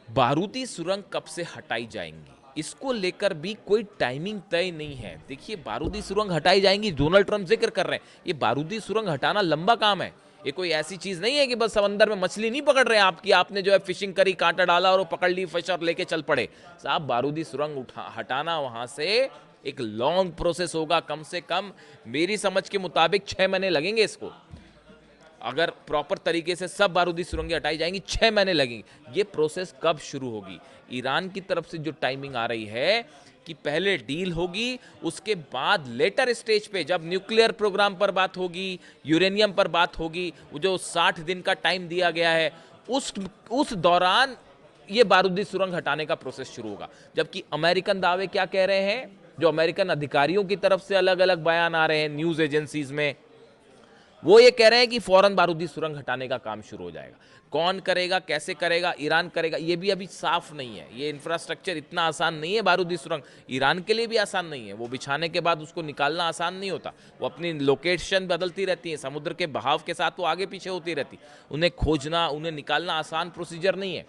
बारूदी सुरंग कब से हटाई जाएंगी, इसको लेकर भी कोई टाइमिंग तय नहीं है। देखिए, बारूदी सुरंग हटाई जाएंगी, डोनाल्ड ट्रंप जिक्र कर रहे हैं। ये बारूदी सुरंग हटाना लंबा काम है। ये कोई ऐसी चीज नहीं है कि बस समंदर में मछली नहीं पकड़ रहे हैं आपकी, आपने जो है फिशिंग करी, कांटा डाला और वो पकड़ ली फिश और लेके चल पड़े। साहब, बारूदी सुरंग हटाना वहां से एक लॉन्ग प्रोसेस होगा। कम से कम मेरी समझ के मुताबिक 6 महीने लगेंगे इसको। अगर प्रॉपर तरीके से सब बारूदी सुरंगें हटाई जाएंगी, 6 महीने लगेंगे। ये प्रोसेस कब शुरू होगी? ईरान की तरफ से जो टाइमिंग आ रही है कि पहले डील होगी, उसके बाद लेटर स्टेज पे जब न्यूक्लियर प्रोग्राम पर बात होगी, यूरेनियम पर बात होगी, वो जो 60 दिन का टाइम दिया गया है, उस दौरान ये बारूदी सुरंग हटाने का प्रोसेस शुरू होगा। जबकि अमेरिकन दावे क्या कह रहे हैं, जो अमेरिकन अधिकारियों की तरफ से अलग अलग बयान आ रहे हैं न्यूज एजेंसीज में, वो ये कह रहे हैं कि फौरन बारूदी सुरंग हटाने का काम शुरू हो जाएगा। कौन करेगा, कैसे करेगा, ईरान करेगा, ये भी अभी साफ नहीं है। ये इंफ्रास्ट्रक्चर इतना आसान नहीं है। बारूदी सुरंग ईरान के लिए भी आसान नहीं है। वो बिछाने के बाद उसको निकालना आसान नहीं होता। वो अपनी लोकेशन बदलती रहती है, समुद्र के बहाव के साथ वो आगे पीछे होती रहती। उन्हें खोजना, उन्हें निकालना आसान प्रोसीजर नहीं है।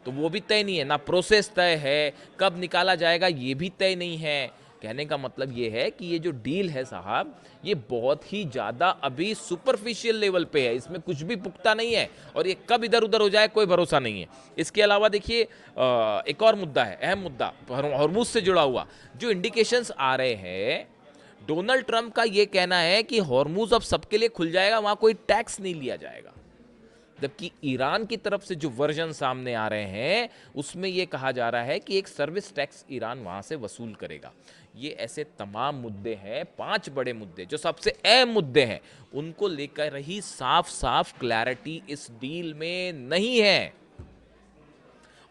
तो वो भी तय नहीं है, ना प्रोसेस तय है, कब निकाला जाएगा ये भी तय नहीं है। कहने का मतलब ये है कि ये जो डील है साहब, ये बहुत ही ज़्यादा अभी सुपरफिशियल लेवल पे है, इसमें कुछ भी पुख्ता नहीं है, और ये कब इधर उधर हो जाए कोई भरोसा नहीं है। इसके अलावा देखिए, एक और मुद्दा है, अहम मुद्दा, हॉर्मुज से जुड़ा हुआ जो इंडिकेशंस आ रहे हैं। डोनाल्ड ट्रंप का ये कहना है कि हॉर्मुज अब सबके लिए खुल जाएगा, वहां कोई टैक्स नहीं लिया जाएगा। जबकि ईरान की तरफ से जो वर्जन सामने आ रहे हैं, उसमें यह कहा जा रहा है कि एक सर्विस टैक्स ईरान वहां से वसूल करेगा। ये ऐसे तमाम मुद्दे हैं, 5 बड़े मुद्दे जो सबसे अहम मुद्दे हैं, उनको लेकर ही साफ साफ क्लैरिटी इस डील में नहीं है।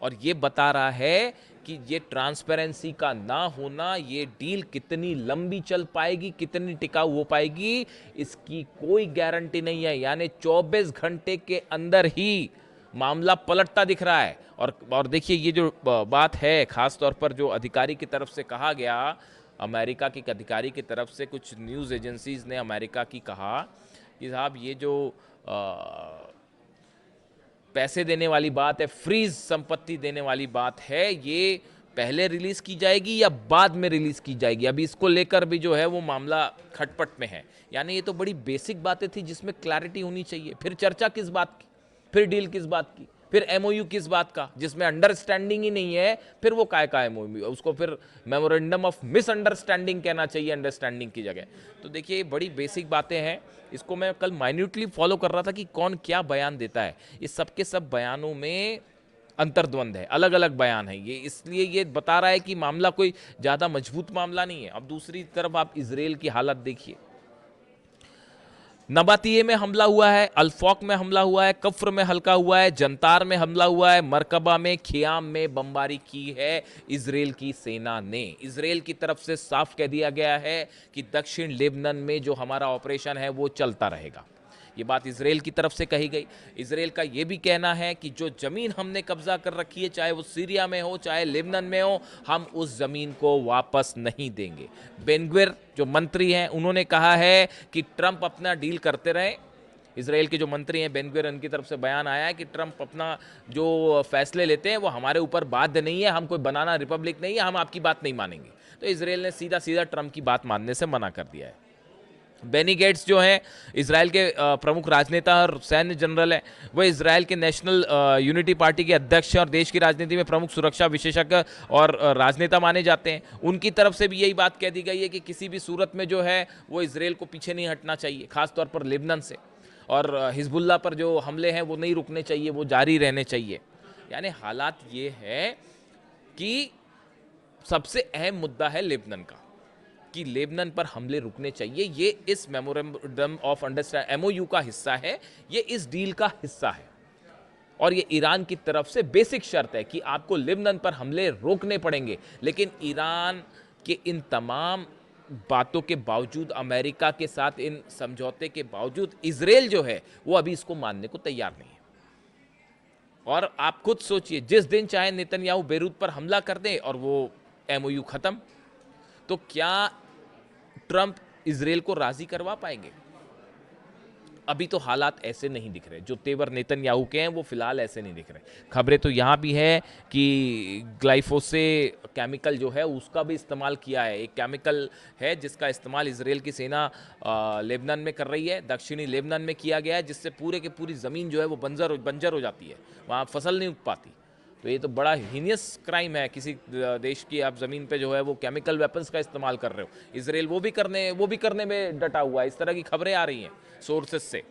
और ये बता रहा है कि ये ट्रांसपेरेंसी का ना होना, ये डील कितनी लंबी चल पाएगी, कितनी टिकाऊ हो पाएगी, इसकी कोई गारंटी नहीं है। यानी 24 घंटे के अंदर ही मामला पलटता दिख रहा है। और देखिए, ये जो बात है, खास तौर पर जो अधिकारी की तरफ से कहा गया, अमेरिका के अधिकारी की तरफ से कुछ न्यूज़ एजेंसीज ने अमेरिका की कहा कि साहब, ये जो पैसे देने वाली बात है, फ्रीज संपत्ति देने वाली बात है, ये पहले रिलीज की जाएगी या बाद में रिलीज की जाएगी, अभी इसको लेकर भी जो है वो मामला खटपट में है। यानी ये तो बड़ी बेसिक बातें थी जिसमें क्लैरिटी होनी चाहिए। फिर चर्चा किस बात की, फिर डील किस बात की, फिर एमओयू किस बात का, जिसमें अंडरस्टैंडिंग ही नहीं है, फिर वो काय का एमओयू, उसको फिर मेमोरेंडम ऑफ मिसअंडरस्टैंडिंग कहना चाहिए अंडरस्टैंडिंग की जगह। तो देखिए, ये बड़ी बेसिक बातें हैं। इसको मैं कल माइन्यूटली फॉलो कर रहा था कि कौन क्या बयान देता है। ये सबके सब बयानों में अंतर्द्वंद है, अलग अलग बयान है। ये इसलिए ये बता रहा है कि मामला कोई ज़्यादा मजबूत मामला नहीं है। अब दूसरी तरफ आप इजराइल की हालत देखिए। नबातिये में हमला हुआ है, अल्फौक में हमला हुआ है, कफ्र में हल्का हुआ है, जंतार में हमला हुआ है, मरकबा में, खियाम में बमबारी की है इजराइल की सेना ने। इजराइल की तरफ से साफ कह दिया गया है कि दक्षिण लेबनान में जो हमारा ऑपरेशन है वो चलता रहेगा। ये बात इजराइल की तरफ से कही गई। इजराइल का ये भी कहना है कि जो ज़मीन हमने कब्जा कर रखी है, चाहे वो सीरिया में हो चाहे लेबनान में हो, हम उस ज़मीन को वापस नहीं देंगे। बेन-गुविर जो मंत्री हैं, उन्होंने कहा है कि ट्रंप अपना डील करते रहे। इजराइल के जो मंत्री हैं बेन-गुविर, उनकी तरफ से बयान आया है कि ट्रंप अपना जो फैसले लेते हैं वो हमारे ऊपर बाध्य नहीं है, हम कोई बनाना रिपब्लिक नहीं है, हम आपकी बात नहीं मानेंगे। तो इजराइल ने सीधा सीधा ट्रंप की बात मानने से मना कर दिया है। बेनी गेट्स जो हैं, इजराइल के प्रमुख राजनेता और सैन्य जनरल हैं, वो इजराइल के नेशनल यूनिटी पार्टी के अध्यक्ष हैं और देश की राजनीति में प्रमुख सुरक्षा विशेषज्ञ और राजनेता माने जाते हैं। उनकी तरफ से भी यही बात कह दी गई है कि किसी भी सूरत में जो है वो इजराइल को पीछे नहीं हटना चाहिए, खासतौर पर लेबनान से, और हिजबुल्ला पर जो हमले हैं वो नहीं रुकने चाहिए, वो जारी रहने चाहिए। यानी हालात ये है कि सबसे अहम मुद्दा है लेबनान का, कि लेबनान पर हमले रुकने चाहिए। ये इस मेमोरेंडम ऑफ अंडरस्टैंडिंग एमओयू का हिस्सा है, ये इस डील का हिस्सा है। और ये ईरान की तरफ से बेसिक शर्त है कि आपको लेबनान पर हमले रोकने पड़ेंगे। लेकिन ईरान के इन तमाम बातों के बावजूद, अमेरिका के साथ इन समझौते के बावजूद, इजराइल जो है वो अभी इसको मानने को तैयार नहीं है। और आप खुद सोचिए, जिस दिन चाहे नेतन्याहू बेरूत पर हमला कर दें और वो एमओयू खत्म, तो क्या ट्रंप इजराइल को राजी करवा पाएंगे? अभी तो हालात ऐसे नहीं दिख रहे, जो तेवर नेतन्याहू के हैं वो फिलहाल ऐसे नहीं दिख रहे। खबरें तो यहाँ भी है कि ग्लाइफोसे केमिकल जो है उसका भी इस्तेमाल किया है। एक केमिकल है जिसका इस्तेमाल इजराइल की सेना लेबनान में कर रही है, दक्षिणी लेबनान में किया गया है, जिससे पूरे की पूरी ज़मीन जो है वो बंजर हो जाती है, वहाँ फसल नहीं उग पाती। तो ये तो बड़ा हीनियस क्राइम है, किसी देश की आप ज़मीन पे जो है वो केमिकल वेपन्स का इस्तेमाल कर रहे हो। इसराइल वो भी करने में डटा हुआ है, इस तरह की खबरें आ रही हैं सोर्सेस से।